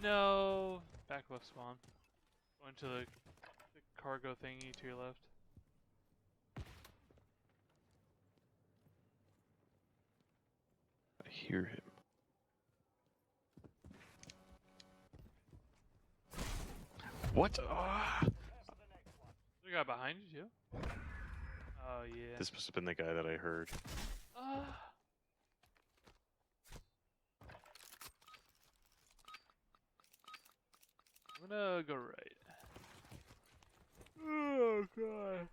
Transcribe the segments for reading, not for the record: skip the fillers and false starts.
No! Back left spawn. Going to the cargo thingy to your left. I hear him. What? Ah! There's a guy behind you too? Oh yeah. This must have been the guy that I heard. I'm gonna go right. Oh god.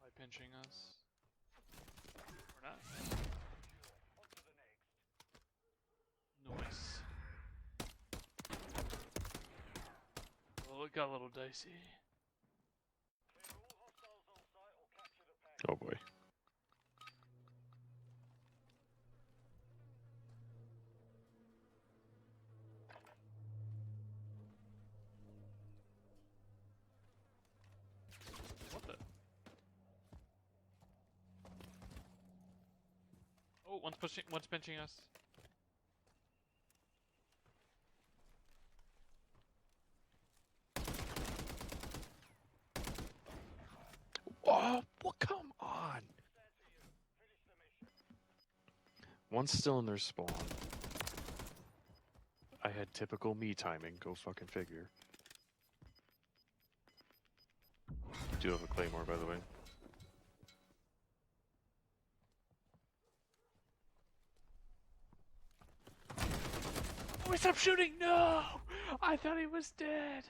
By pinching us. Or not. Nice. Well, it got a little dicey. Oh boy. What the? Oh, one's pinching us. Oh, well, come on. One's still in their spawn. I had typical me timing. Go fucking figure. Do have a claymore, by the way. Oh, stop shooting! No! I thought he was dead!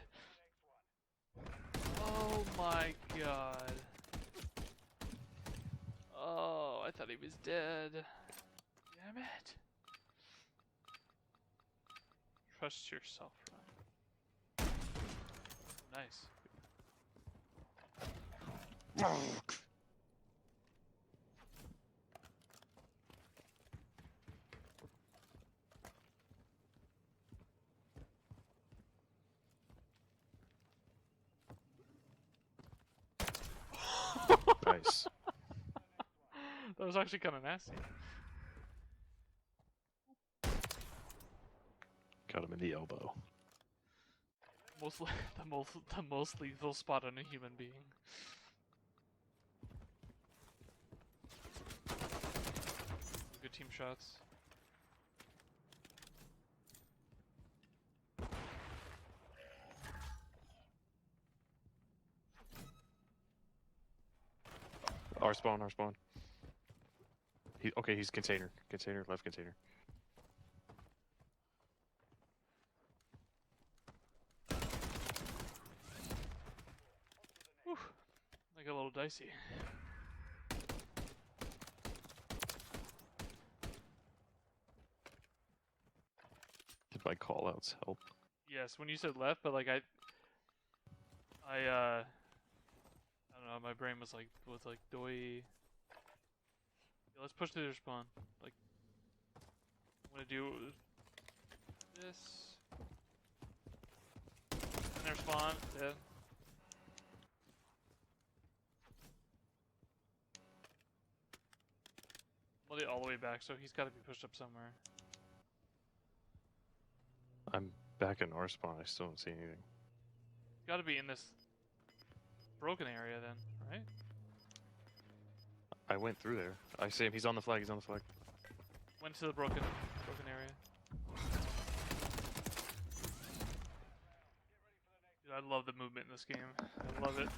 Oh my god. Oh, I thought he was dead. Damn it. Trust yourself, Ryan. Nice. Nice. That was actually kind of nasty. Got him in the elbow. The most lethal spot on a human being. Good team shots. Our spawn, our spawn. Okay, he's container. Container, left container. Whew. Like a little dicey. Did my callouts help? Yes, when you said left, but like I don't know, my brain was like doy. Yeah, let's push through their spawn. Like I'm gonna do this. In their spawn, yeah. We'll do it all the way back, so he's gotta be pushed up somewhere. I'm back in our spawn. I still don't see anything. Gotta be in this broken area then, right? I went through there. I see him. He's on the flag. He's on the flag. Went to the broken area. Dude, I love the movement in this game. I love it.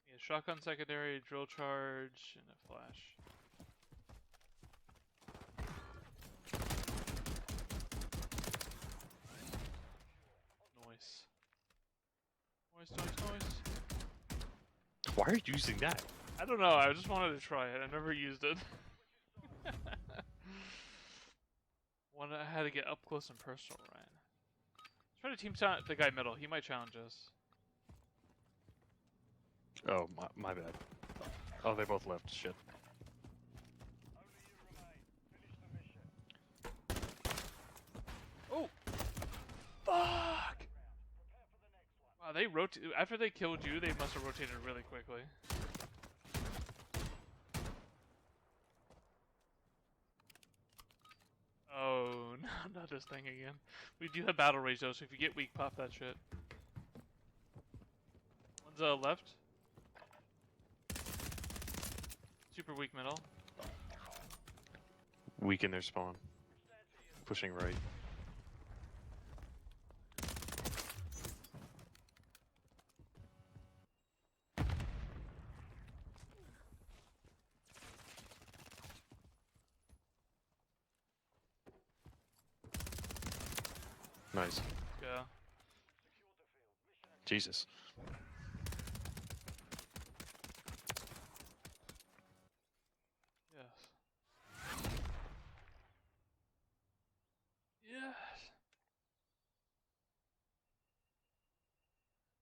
Yeah, shotgun secondary, drill charge, and a flash. Noise. Noise. Why are you using that? I don't know, I just wanted to try it. I never used it. I had to get up close and personal, Ryan. Let's try to team challenge the guy middle. He might challenge us. Oh, my bad. Oh, they both left. Shit. Oh! Fuck! Wow, they rotate. After they killed you, they must have rotated really quickly. Not this thing again. We do have battle rage though, so if you get weak, pop that shit. One's left. Super weak middle. Weak in their spawn. Pushing right. Nice. Yeah. Jesus. Yes. Yeah.